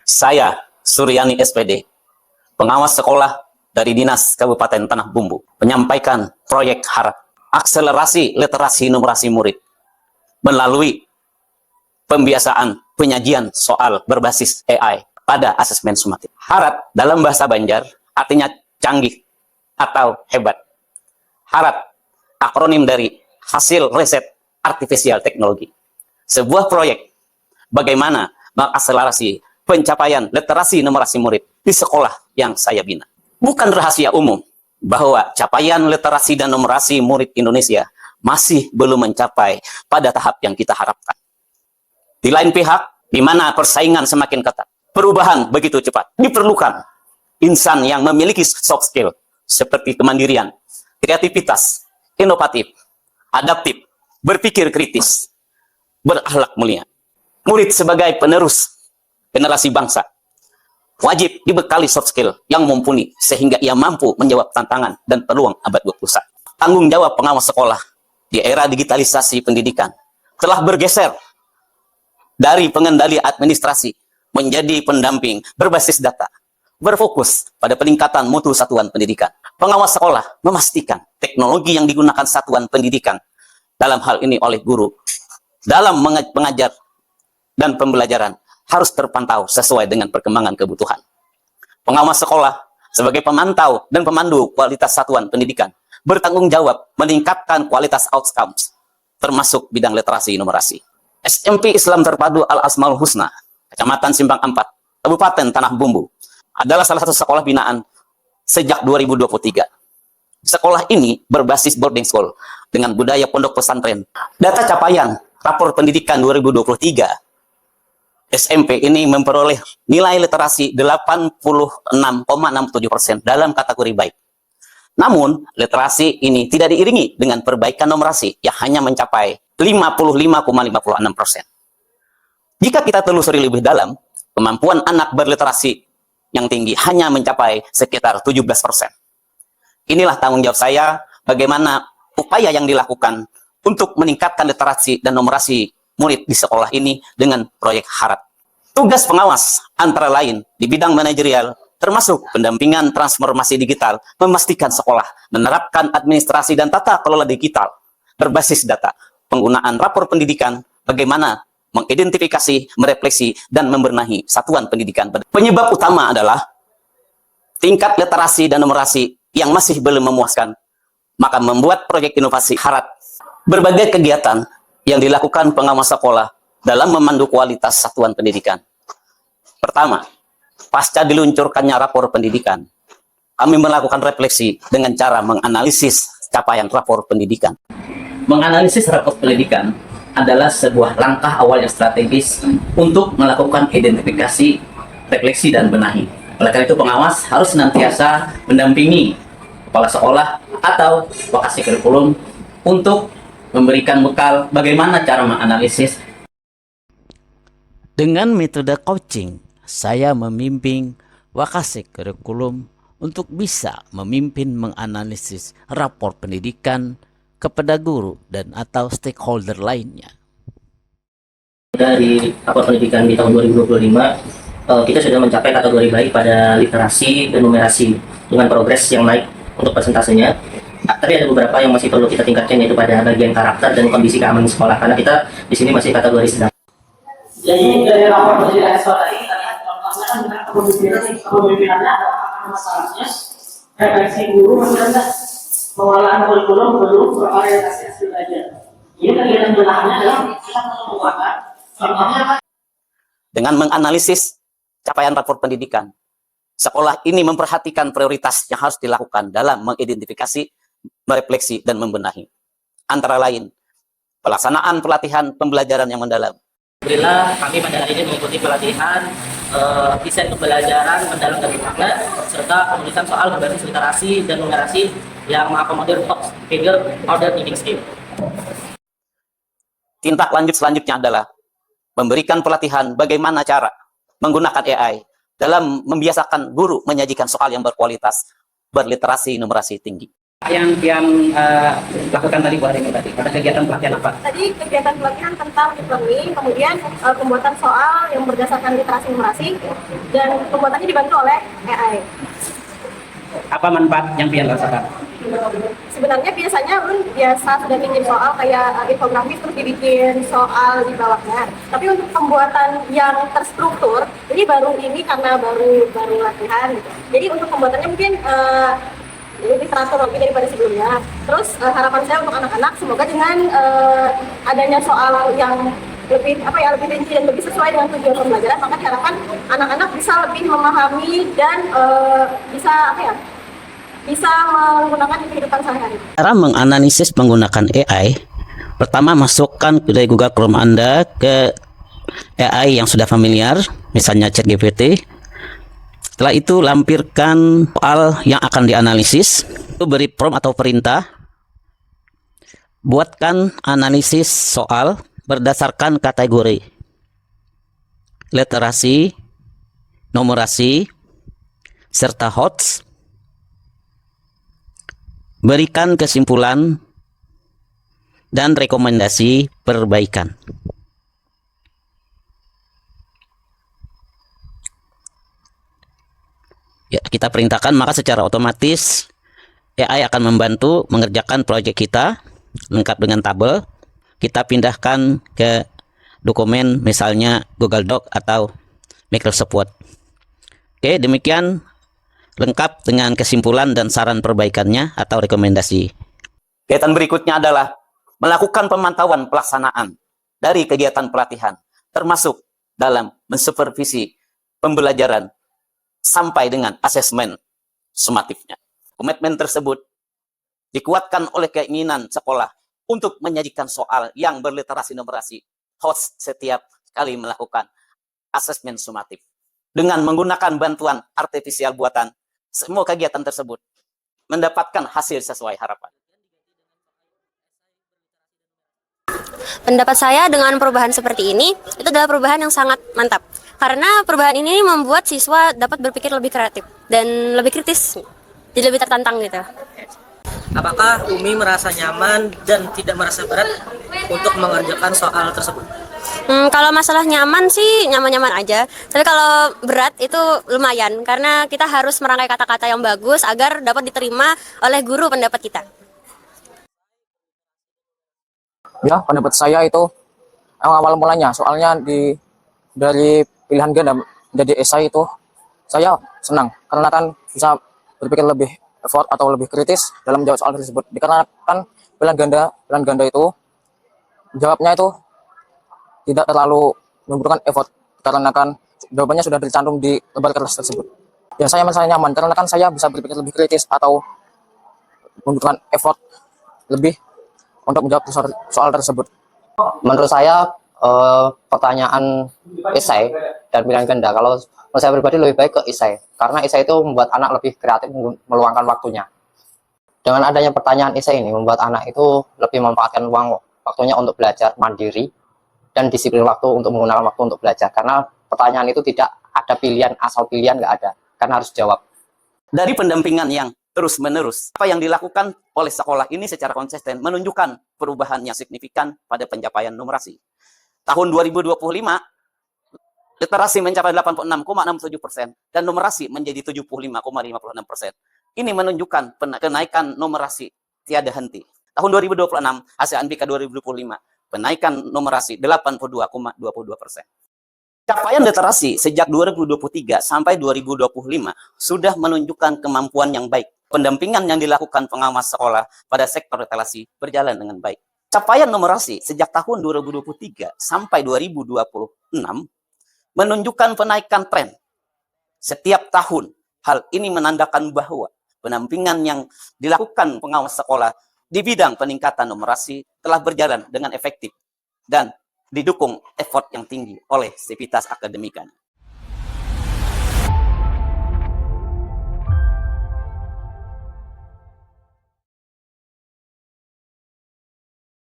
Saya, Suryani SPD, pengawas sekolah dari Dinas Kabupaten Tanah Bumbu, menyampaikan proyek HARAP, akselerasi literasi numerasi murid, melalui pembiasaan penyajian soal berbasis AI pada asesmen sumatif. HARAP dalam bahasa Banjar artinya canggih atau hebat. HARAP akronim dari hasil riset artificial teknologi. Sebuah proyek bagaimana mengakselerasi pencapaian literasi numerasi murid di sekolah yang saya bina. Bukan rahasia umum bahwa capaian literasi dan numerasi murid Indonesia masih belum mencapai pada tahap yang kita harapkan. Di lain pihak, di mana persaingan semakin ketat, perubahan begitu cepat, diperlukan insan yang memiliki soft skill seperti kemandirian, kreativitas, inovatif, adaptif, berpikir kritis, berakhlak mulia. Murid sebagai penerus generasi bangsa wajib dibekali soft skill yang mumpuni sehingga ia mampu menjawab tantangan dan peluang abad 21. Tanggung jawab pengawas sekolah di era digitalisasi pendidikan telah bergeser dari pengendali administrasi menjadi pendamping berbasis data, berfokus pada peningkatan mutu satuan pendidikan. Pengawas sekolah memastikan teknologi yang digunakan satuan pendidikan, dalam hal ini oleh guru, dalam mengajar dan pembelajaran harus terpantau sesuai dengan perkembangan kebutuhan. Pengawas sekolah sebagai pemantau dan pemandu kualitas satuan pendidikan bertanggung jawab meningkatkan kualitas outcomes, termasuk bidang literasi numerasi. SMP Islam Terpadu Al-Asmaul Husna, Kecamatan Simpang 4, Kabupaten Tanah Bumbu, adalah salah satu sekolah binaan sejak 2023. Sekolah ini berbasis boarding school dengan budaya pondok pesantren. Data capaian rapor pendidikan 2023, SMP ini memperoleh nilai literasi 86,67% dalam kategori baik. Namun, literasi ini tidak diiringi dengan perbaikan numerasi yang hanya mencapai 55,56%. Jika kita telusuri lebih dalam, kemampuan anak berliterasi yang tinggi hanya mencapai sekitar 17%. Inilah tanggung jawab saya bagaimana upaya yang dilakukan untuk meningkatkan literasi dan numerasi murid di sekolah ini dengan proyek HARAP. Tugas pengawas antara lain di bidang manajerial termasuk pendampingan transformasi digital, memastikan sekolah menerapkan administrasi dan tata kelola digital berbasis data, penggunaan rapor pendidikan, bagaimana mengidentifikasi, merefleksi, dan membenahi satuan pendidikan. Penyebab utama adalah tingkat literasi dan numerasi yang masih belum memuaskan, maka membuat proyek inovasi HARAP. Berbagai kegiatan yang dilakukan pengawas sekolah dalam memandu kualitas satuan pendidikan. Pertama, pasca diluncurkannya rapor pendidikan, kami melakukan refleksi dengan cara menganalisis capaian rapor pendidikan. Menganalisis rapor pendidikan adalah sebuah langkah awal yang strategis untuk melakukan identifikasi, refleksi, dan benahi. Oleh karena itu, pengawas harus senantiasa mendampingi kepala sekolah atau lokasi kurikulum untuk memberikan bekal bagaimana cara menganalisis. Dengan metode coaching, saya membimbing Wakasek kurikulum untuk bisa memimpin menganalisis rapor pendidikan kepada guru dan atau stakeholder lainnya. Dari rapor pendidikan di tahun 2025, kita sudah mencapai kategori baik pada literasi dan numerasi dengan progres yang naik untuk persentasenya. Tapi ada beberapa yang masih perlu kita tingkatkan, yaitu pada bagian karakter dan kondisi keamanan sekolah, karena kita di sini masih kategori sedang. Jadi dari rapor pendidikan sekolah ini contohnya kan dengan kepemimpinannya ada masalahnya refleksi guru dan pengolahan kurikulum belum bervariasi hasil belajar. Ini kegiatan benahnya adalah kita menguatkan contohnya. Dengan menganalisis capaian rapor pendidikan, sekolah ini memperhatikan prioritas yang harus dilakukan dalam mengidentifikasi, merefleksi, dan membenahi. Antara lain, pelaksanaan pelatihan pembelajaran yang mendalam. Alhamdulillah, kami pada hari ini mengikuti pelatihan desain pembelajaran mendalam dan bermakna serta penulisan soal berbasis literasi dan numerasi yang mengakomodir top figure order reading skill. Tindak lanjut selanjutnya adalah memberikan pelatihan bagaimana cara menggunakan AI dalam membiasakan guru menyajikan soal yang berkualitas, berliterasi numerasi tinggi. Yang dilakukan tadi Bu Harini tadi? Pada kegiatan pelatihan apa? Tadi kegiatan pelatihan tentang deep learning, kemudian pembuatan soal yang berdasarkan literasi numerasi, dan pembuatannya dibantu oleh AI. Apa manfaat yang pian rasakan? Sebenarnya biasanya biasa sudah bikin soal kayak infografis terus dibikin soal di bawahnya. Tapi untuk pembuatan yang terstruktur, ini karena baru latihan gitu. Jadi untuk pembuatannya mungkin lebih teratur lagi daripada sebelumnya. Terus harapan saya untuk anak-anak semoga dengan adanya soal yang lebih rinci dan lebih sesuai dengan tujuan pembelajaran, maka diharapkan anak-anak bisa lebih memahami dan bisa menggunakan di kehidupan sehari-hari. Cara menganalisis menggunakan AI, pertama masukkan dari Google Chrome Anda ke AI yang sudah familiar, misalnya ChatGPT. Setelah itu lampirkan soal yang akan dianalisis, itu beri prompt atau perintah. Buatkan analisis soal berdasarkan kategori literasi, numerasi, serta HOTS. Berikan kesimpulan dan rekomendasi perbaikan. Ya, kita perintahkan, maka secara otomatis AI akan membantu mengerjakan proyek kita lengkap dengan tabel. Kita pindahkan ke dokumen misalnya Google Doc atau Microsoft Word. Oke, demikian lengkap dengan kesimpulan dan saran perbaikannya atau rekomendasi. Kegiatan berikutnya adalah melakukan pemantauan pelaksanaan dari kegiatan pelatihan, termasuk dalam mensupervisi pembelajaran sampai dengan asesmen sumatifnya. Komitmen tersebut dikuatkan oleh keinginan sekolah untuk menyajikan soal yang berliterasi numerasi host setiap kali melakukan asesmen sumatif. Dengan menggunakan bantuan artifisial buatan, semua kegiatan tersebut mendapatkan hasil sesuai harapan. Pendapat saya dengan perubahan seperti ini, itu adalah perubahan yang sangat mantap. Karena perubahan ini membuat siswa dapat berpikir lebih kreatif dan lebih kritis, jadi lebih tertantang gitu. Apakah Umi merasa nyaman dan tidak merasa berat untuk mengerjakan soal tersebut? Kalau masalah nyaman sih nyaman-nyaman aja. Tapi kalau berat itu lumayan karena kita harus merangkai kata-kata yang bagus agar dapat diterima oleh guru pendapat kita. Ya, pendapat saya itu awal mulanya soalnya dari pilihan ganda menjadi esai itu saya senang karena kan bisa berpikir lebih effort atau lebih kritis dalam menjawab soal tersebut. Dikarenakan pilihan ganda itu jawabnya itu tidak terlalu membutuhkan effort karena kan jawabannya sudah tercantum di lembar kertas tersebut. Ya, saya merasa nyaman karena kan saya bisa berpikir lebih kritis atau membutuhkan effort lebih untuk menjawab soal tersebut. Menurut saya pertanyaan esai dan pilihan ganda, kalau saya pribadi lebih baik ke esai karena esai itu membuat anak lebih kreatif meluangkan waktunya. Dengan adanya pertanyaan esai ini membuat anak itu lebih memanfaatkan waktunya untuk belajar mandiri dan disiplin waktu untuk menggunakan waktu untuk belajar, karena pertanyaan itu tidak ada pilihan, asal pilihan nggak ada, karena harus jawab. Dari pendampingan yang terus-menerus, apa yang dilakukan oleh sekolah ini secara konsisten menunjukkan perubahan yang signifikan pada pencapaian numerasi. Tahun 2025, literasi mencapai 86,67% dan numerasi menjadi 75,56%. Ini menunjukkan kenaikan numerasi tiada henti. Tahun 2026, hasil Anbika 2025, kenaikan numerasi 82,22%. Capaian literasi sejak 2023 sampai 2025 sudah menunjukkan kemampuan yang baik. Pendampingan yang dilakukan pengawas sekolah pada sektor literasi berjalan dengan baik. Capaian numerasi sejak tahun 2023 sampai 2026 menunjukkan penaikan tren setiap tahun. Hal ini menandakan bahwa pendampingan yang dilakukan pengawas sekolah di bidang peningkatan numerasi telah berjalan dengan efektif dan didukung effort yang tinggi oleh sivitas akademika.